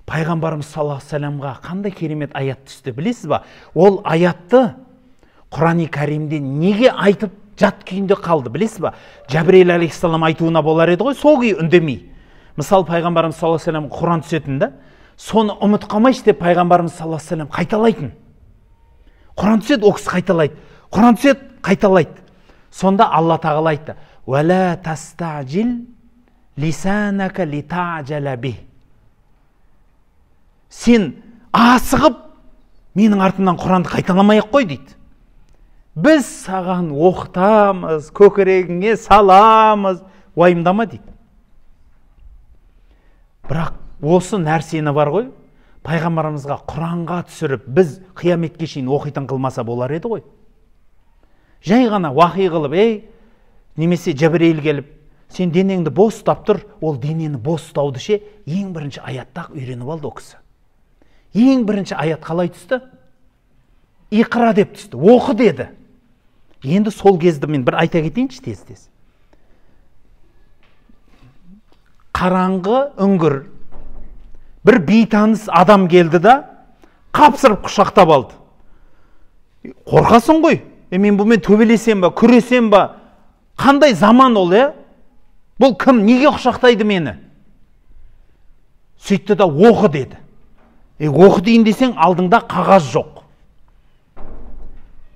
пайғамбарымыз саллаллаху алейхи вассаламға қандай керемет аят түсті білесіз ба? Ол аятты Құран-ы Кәримде неге айтып жат күйінде қалды білесіз ба? Жәбірейіл алейхиссалам айтуына болар еді ғой, сол күйі үндемей. Мысалы пайғамбарымыз саллаллаху алейхи вассаламға Құран түсетін да, соны ұмыт қалмайшы деп пайғамбарымыз саллаллаху алейхи вассалам қайталайтын. Құран түседі, ол кісі қайталайды. Құран түседі, қайталайды. Сонда Алла тағала айтты: "Уәлә тастажил лисанака литаджала бих". Сен асығып менің артымнан Құранды қайталамай-ақ қой дейді. Біз саған оқытамыз, көкірегіңе саламыз, уайымдама дейді. Бірақ осы нәрсені бар ғой, пайғамбарымызға Құранға түсіріп, біз қияметке шейін оқитын қылмаса болар еді ғой. Жай ғана уахи қылып, немесе Жәбірейіл келіп, сен денеңді бос ұстап тұр, ол денені бос ұстауды ше, ең бірінші аяттақ үйреніп алды о кісі. Ең бірінші аят қалай түсті? Иқра деп түсті, оқы деді. Енді сол кезді мен бір айта кетейінші тез-тез. Қараңғы үңгір. Бір бейтаныс адам келді да, қапсырып құшақтап алды. Қорқасың ғой? Мен бұмен төбелесем ба, күресем ба? Қандай заман ол, Бұл кім, неге құшақтайды мені? Сөйтті да оқы деді. Оқы дейін десең, алдыңда қағаз жоқ.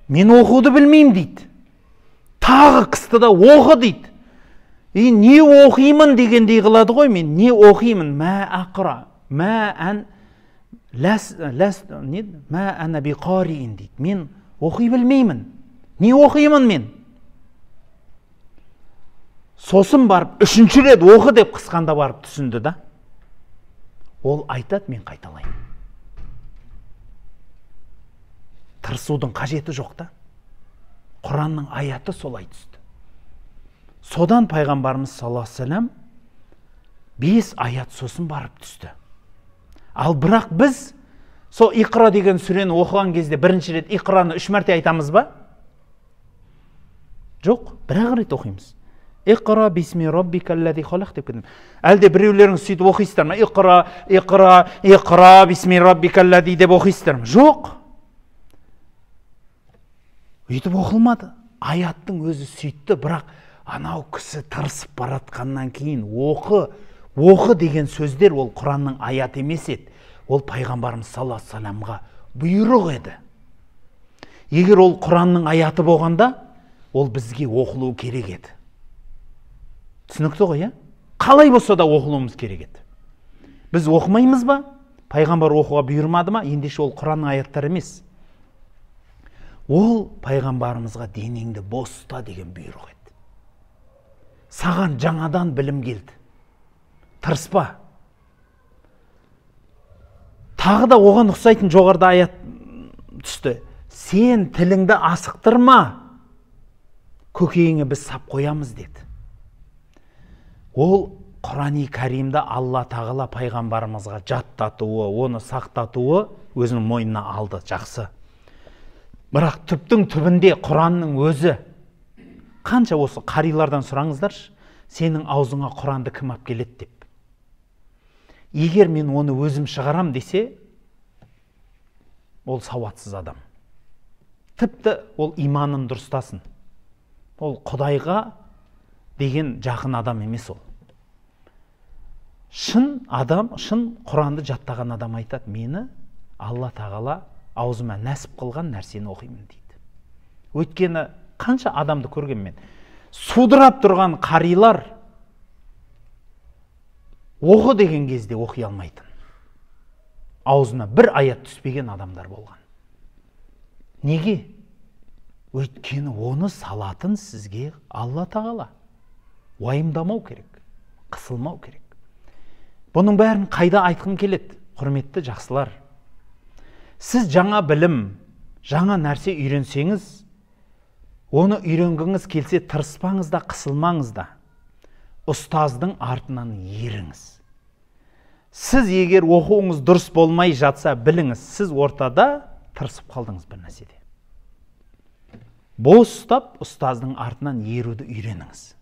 Мен оқуды білмеймін дейді. Тағы қысты да оқы дейді. Не оқимын дегендей қылады ғой мен. Не оқимын? Мә ақра. Мә әна биқариин дейді. Мен оқи білмеймін. Не оқимын мен? Сосын барып, үшінші рет оқы деп қысқанда барып түсінді да. Ол айтады, мен қайталаймын. Тырысудың қажеті жоқ та. Құранның аяты солай түсті. Содан пайғамбарымыз саллаллаху алейхи вассалам 5 аят сосын барып түсті. Ал бірақ біз сол Иқра деген сүрені оқыған кезде бірінші рет Иқраны 3 мәрте айтамыз ба? Жоқ, бір-ақ рет оқимыз. Иқра бисми раббикаллази халақ деп кетемін. Әлде біреулеріңіз сөйтіп оқисыздар ма? Иқра бисми раббикаллази деп оқисыздар ма? Жоқ. Өйтіп оқылмады. Аяттың өзі сөйтті, бірақ анау кісі тырысып баратқаннан кейін оқы деген сөздер ол Құранның аяты емес еді. Ол пайғамбарымыз саллаллаху алейхи вассаламға бұйрық еді. Егер ол Құранның аяты болғанда, ол бізге оқылуы керек еді. Түсінікті ғой, Қалай болса да оқылуымыз керек еді. Біз оқымаймыз ба? Пайғамбар оқуға бұйырмады ма? Ендеше ол Құранның аяттары емес. Ол пайғамбарымызға денеңді бос ұста деген бұйрық еді. Саған жаңадан білім келді. Тырыспа. Тағы да оған ұқсайтын жоғарыда аят түсті. Сен тіліңді асықтырма, көкейіңе біз сап қоямыз деді. Ол Құран-ы Кәримді Алла тағала пайғамбарымызға жаттатуы, оны сақтатуы өзінің мойнына алды, жақсы. Бірақ түптің түбінде Құранның өзі, қанша осы қарилардан сұраңыздаршы, сенің аузыңа Құранды кім алып келеді деп. Егер мен оны өзім шығарам десе, ол сауатсыз адам. Тіпті ол иманын дұрыстасын. Ол Құдайға деген жақын адам емес ол. Шын адам, шын Құранды жаттаған адам айтады, мені Алла тағала аузыма нәсіп қылған нәрсені оқимын дейді. Өйткені қанша адамды көрген мен. Судырап тұрған қарилар оқы деген кезде оқи алмайтын. Аузына бір аят түспеген адамдар болған. Неге? Өйткені оны салатын сізге Алла тағала. Уайымдамау керек, қысылмау керек. Бұның бәрін қайда айтқым келеді, құрметті жақсылар? Сіз жаңа білім, жаңа нәрсе үйренсеңіз, оны үйренгіңіз келсе тырыспаңыз да, қысылмаңыз да. Ұстаздың артынан еріңіз. Сіз егер оқуыңыз дұрыс болмай жатса, біліңіз, сіз ортада тырысып қалдыңыз бір нәрседе. Бос ұстап, ұстаздың артынан еруді үйреніңіз.